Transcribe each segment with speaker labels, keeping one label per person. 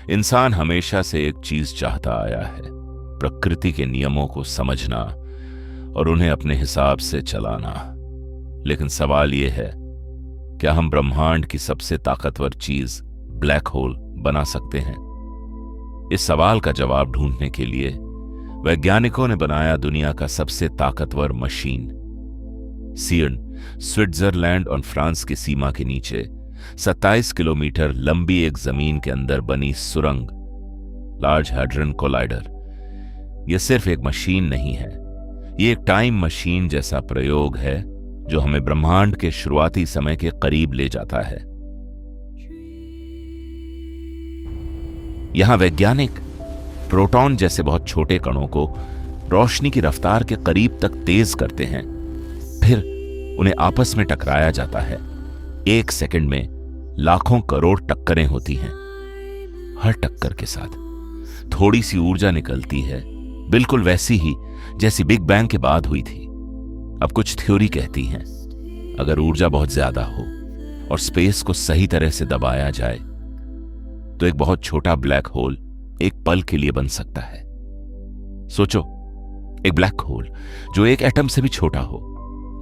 Speaker 1: इंसान हमेशा से एक चीज चाहता आया है, प्रकृति के नियमों को समझना और उन्हें अपने हिसाब से चलाना। लेकिन सवाल यह है, क्या हम ब्रह्मांड की सबसे ताकतवर चीज ब्लैक होल बना सकते हैं? इस सवाल का जवाब ढूंढने के लिए वैज्ञानिकों ने बनाया दुनिया का सबसे ताकतवर मशीन। सियर्न, स्विट्जरलैंड और फ्रांस की सीमा के नीचे 27 किलोमीटर लंबी एक जमीन के अंदर बनी सुरंग, लार्ज हैड्रन कोलाइडर। यह सिर्फ एक मशीन नहीं है, यह एक टाइम मशीन जैसा प्रयोग है जो हमें ब्रह्मांड के शुरुआती समय के करीब ले जाता है। यहां वैज्ञानिक प्रोटॉन जैसे बहुत छोटे कणों को रोशनी की रफ्तार के करीब तक तेज करते हैं, फिर उन्हें आपस में टकराया जाता है। एक सेकंड में लाखों करोड़ टक्करें होती हैं। हर टक्कर के साथ थोड़ी सी ऊर्जा निकलती है, बिल्कुल वैसी ही जैसी बिग बैंग के बाद हुई थी। अब कुछ थ्योरी कहती हैं, अगर ऊर्जा बहुत ज्यादा हो और स्पेस को सही तरह से दबाया जाए तो एक बहुत छोटा ब्लैक होल एक पल के लिए बन सकता है। सोचो, एक ब्लैक होल जो एक एटम से भी छोटा हो,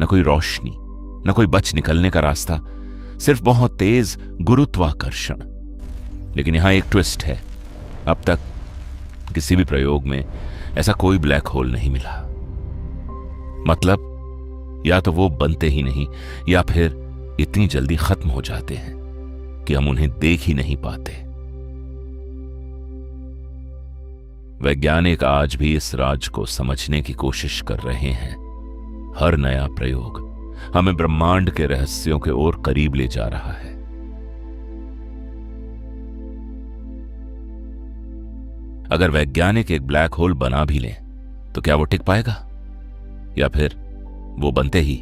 Speaker 1: न कोई रोशनी, न कोई बच निकलने का रास्ता, सिर्फ बहुत तेज गुरुत्वाकर्षण। लेकिन यहां एक ट्विस्ट है, अब तक किसी भी प्रयोग में ऐसा कोई ब्लैक होल नहीं मिला। मतलब या तो वो बनते ही नहीं, या फिर इतनी जल्दी खत्म हो जाते हैं कि हम उन्हें देख ही नहीं पाते। वैज्ञानिक आज भी इस राज को समझने की कोशिश कर रहे हैं। हर नया प्रयोग हमें ब्रह्मांड के रहस्यों के ओर करीब ले जा रहा है। अगर वैज्ञानिक एक ब्लैक होल बना भी लें तो क्या वो टिक पाएगा, या फिर वो बनते ही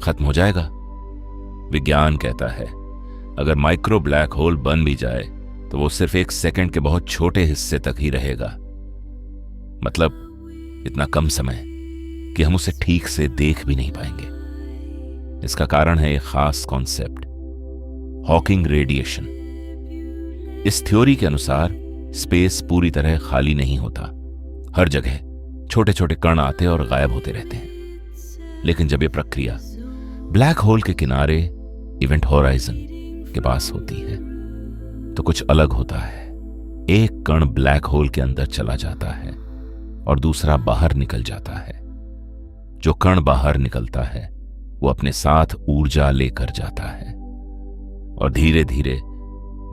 Speaker 1: खत्म हो जाएगा? विज्ञान कहता है, अगर माइक्रो ब्लैक होल बन भी जाए तो वो सिर्फ एक सेकंड के बहुत छोटे हिस्से तक ही रहेगा। मतलब इतना कम समय कि हम उसे ठीक से देख भी नहीं पाएंगे। इसका कारण है एक खास कॉन्सेप्ट, हॉकिंग रेडिएशन। इस थ्योरी के अनुसार स्पेस पूरी तरह खाली नहीं होता। हर जगह छोटे छोटे कण आते और गायब होते रहते हैं। लेकिन जब यह प्रक्रिया ब्लैक होल के किनारे, इवेंट होराइजन के पास होती है तो कुछ अलग होता है। एक कण ब्लैक होल के अंदर चला जाता है और दूसरा बाहर निकल जाता है। जो कण बाहर निकलता है वो अपने साथ ऊर्जा लेकर जाता है और धीरे धीरे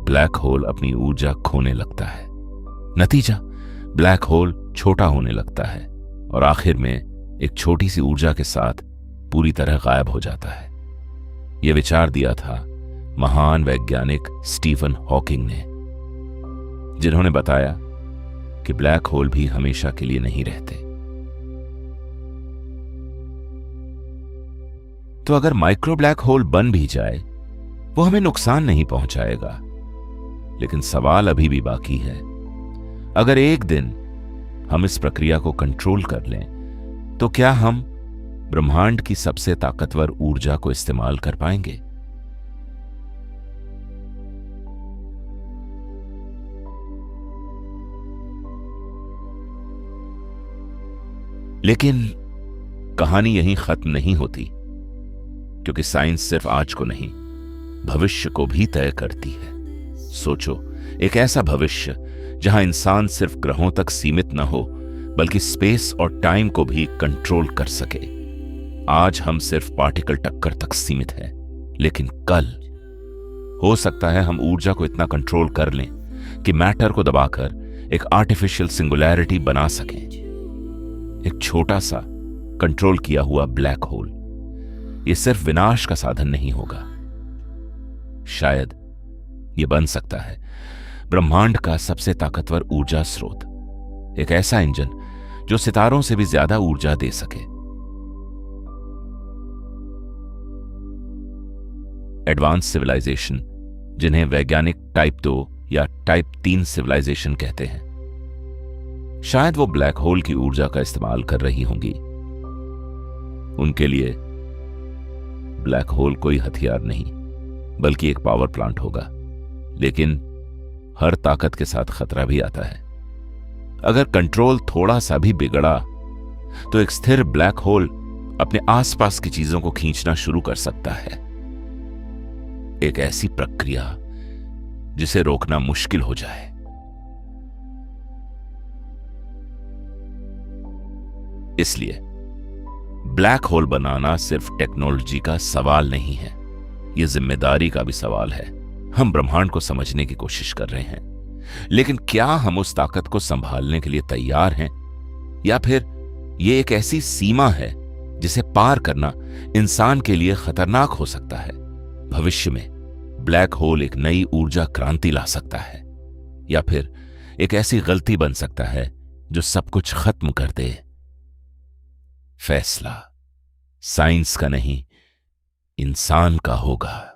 Speaker 1: ब्लैक होल अपनी ऊर्जा खोने लगता है। नतीजा, ब्लैक होल छोटा होने लगता है और आखिर में एक छोटी सी ऊर्जा के साथ पूरी तरह गायब हो जाता है। यह विचार दिया था महान वैज्ञानिक स्टीफन हॉकिंग ने, जिन्होंने बताया कि ब्लैक होल भी हमेशा के लिए नहीं रहते। तो अगर माइक्रो ब्लैक होल बन भी जाए वो हमें नुकसान नहीं पहुंचाएगा। लेकिन सवाल अभी भी बाकी है, अगर एक दिन हम इस प्रक्रिया को कंट्रोल कर लें तो क्या हम ब्रह्मांड की सबसे ताकतवर ऊर्जा को इस्तेमाल कर पाएंगे? लेकिन कहानी यहीं खत्म नहीं होती, क्योंकि साइंस सिर्फ आज को नहीं, भविष्य को भी तय करती है। सोचो, एक ऐसा भविष्य जहां इंसान सिर्फ ग्रहों तक सीमित न हो, बल्कि स्पेस और टाइम को भी कंट्रोल कर सके। आज हम सिर्फ पार्टिकल टक्कर तक सीमित हैं, लेकिन कल हो सकता है हम ऊर्जा को इतना कंट्रोल कर लें कि मैटर को दबाकर एक आर्टिफिशियल सिंगुलैरिटी बना सकें। एक छोटा सा कंट्रोल किया हुआ ब्लैक होल यह सिर्फ विनाश का साधन नहीं होगा, शायद यह बन सकता है ब्रह्मांड का सबसे ताकतवर ऊर्जा स्रोत, एक ऐसा इंजन जो सितारों से भी ज्यादा ऊर्जा दे सके। एडवांस सिविलाइजेशन, जिन्हें वैज्ञानिक टाइप 2 या टाइप 3 सिविलाइजेशन कहते हैं, शायद वो ब्लैक होल की ऊर्जा का इस्तेमाल कर रही होंगी। उनके लिए ब्लैक होल कोई हथियार नहीं, बल्कि एक पावर प्लांट होगा। लेकिन हर ताकत के साथ खतरा भी आता है। अगर कंट्रोल थोड़ा सा भी बिगड़ा तो एक स्थिर ब्लैक होल अपने आसपास की चीजों को खींचना शुरू कर सकता है। एक ऐसी प्रक्रिया जिसे रोकना मुश्किल हो जाए। इसलिए ब्लैक होल बनाना सिर्फ टेक्नोलॉजी का सवाल नहीं है, यह जिम्मेदारी का भी सवाल है। हम ब्रह्मांड को समझने की कोशिश कर रहे हैं, लेकिन क्या हम उस ताकत को संभालने के लिए तैयार हैं, या फिर यह एक ऐसी सीमा है जिसे पार करना इंसान के लिए खतरनाक हो सकता है। भविष्य में ब्लैक होल एक नई ऊर्जा क्रांति ला सकता है, या फिर एक ऐसी गलती बन सकता है जो सब कुछ खत्म कर दे। फैसला साइंस का नहीं, इंसान का होगा।